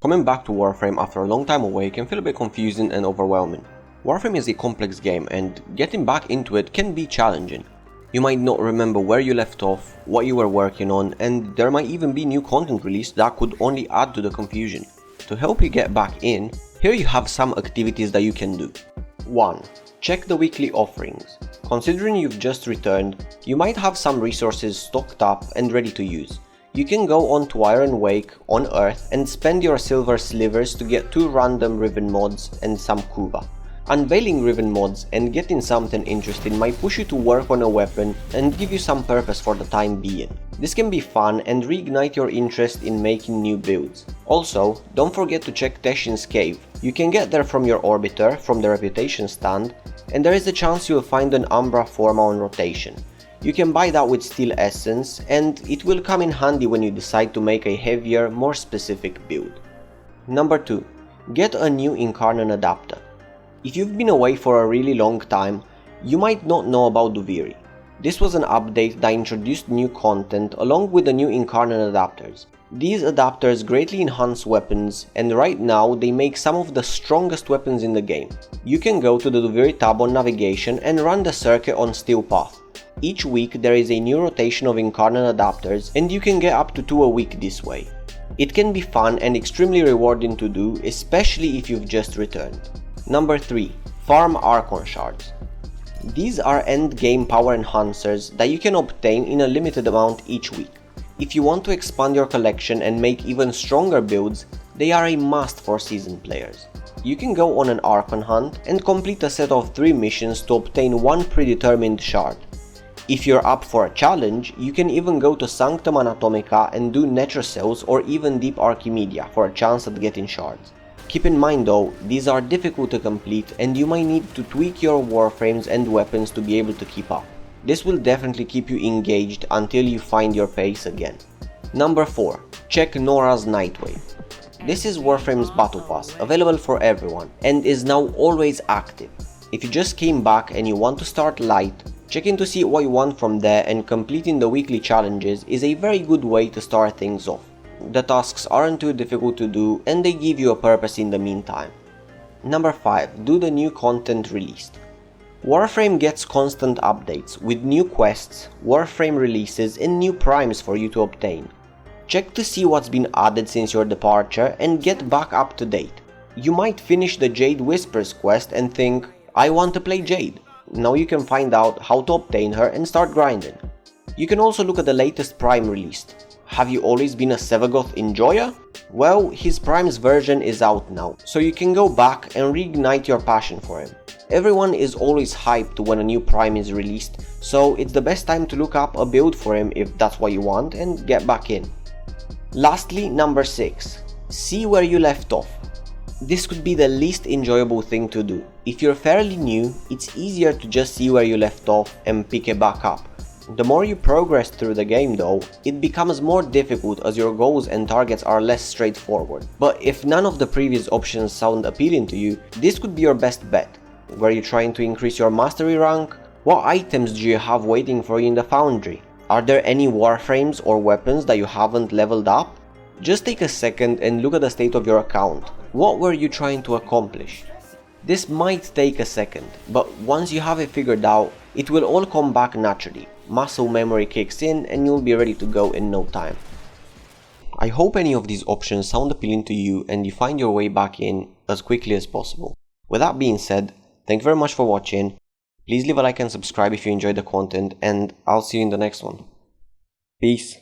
Coming back to Warframe after a long time away can feel a bit confusing and overwhelming. Warframe is a complex game and getting back into it can be challenging. You might not remember where you left off, what you were working on, and there might even be new content released that could only add to the confusion. To help you get back in, here you have some activities that you can do. 1. Check the weekly offerings. Considering you've just returned, you might have some resources stocked up and ready to use. You can go on to Iron Wake on Earth and spend your silver slivers to get 2 random Riven mods and some Kuva. Unveiling Riven mods and getting something interesting might push you to work on a weapon and give you some purpose for the time being. This can be fun and reignite your interest in making new builds. Also, don't forget to check Teshin's cave. You can get there from your orbiter, from the reputation stand, and there is a chance you'll find an Umbra Forma on rotation. You can buy that with Steel Essence, and it will come in handy when you decide to make a heavier, more specific build. Number 2. Get a new Incarnon adapter. If you've been away for a really long time, you might not know about Duviri. This was an update that introduced new content along with the new Incarnon adapters. These adapters greatly enhance weapons, and right now they make some of the strongest weapons in the game. You can go to the Duviri tab on navigation and run the circuit on Steel Path. Each week there is a new rotation of Incarnon adapters and you can get up to 2 a week this way. It can be fun and extremely rewarding to do, especially if you've just returned. Number 3. Farm Archon Shards. These are endgame power enhancers that you can obtain in a limited amount each week. If you want to expand your collection and make even stronger builds, they are a must for seasoned players. You can go on an Archon hunt and complete a set of 3 missions to obtain 1 predetermined shard. If you're up for a challenge, you can even go to Sanctum Anatomica and do Netrocells or even Deep Archimedia for a chance at getting shards. Keep in mind though, these are difficult to complete and you might need to tweak your warframes and weapons to be able to keep up. This will definitely keep you engaged until you find your pace again. Number 4. Check Nora's Nightwave. This is Warframe's Battle Pass, available for everyone, and is now always active. If you just came back and you want to start light, checking to see what you want from there and completing the weekly challenges is a very good way to start things off. The tasks aren't too difficult to do and they give you a purpose in the meantime. Number 5. Do the new content released. Warframe gets constant updates with new quests, Warframe releases and new primes for you to obtain. Check to see what's been added since your departure and get back up to date. You might finish the Jade Whispers quest and think, I want to play Jade. Now you can find out how to obtain her and start grinding. You can also look at the latest prime released. Have you always been a Sevagoth enjoyer? Well, his Prime's version is out now, so you can go back and reignite your passion for him. Everyone is always hyped when a new Prime is released, so it's the best time to look up a build for him if that's what you want and get back in. Lastly, number 6. See where you left off. This could be the least enjoyable thing to do. If you're fairly new, it's easier to just see where you left off and pick it back up. The more you progress through the game though, it becomes more difficult as your goals and targets are less straightforward. But if none of the previous options sound appealing to you, this could be your best bet. Were you trying to increase your mastery rank? What items do you have waiting for you in the foundry? Are there any warframes or weapons that you haven't leveled up? Just take a second and look at the state of your account. What were you trying to accomplish? This might take a second, but once you have it figured out, it will all come back naturally. Muscle memory kicks in and you'll be ready to go in no time. I hope any of these options sound appealing to you and you find your way back in as quickly as possible. With that being said, thank you very much for watching. Please leave a like and subscribe if you enjoyed the content, and I'll see you in the next one. Peace.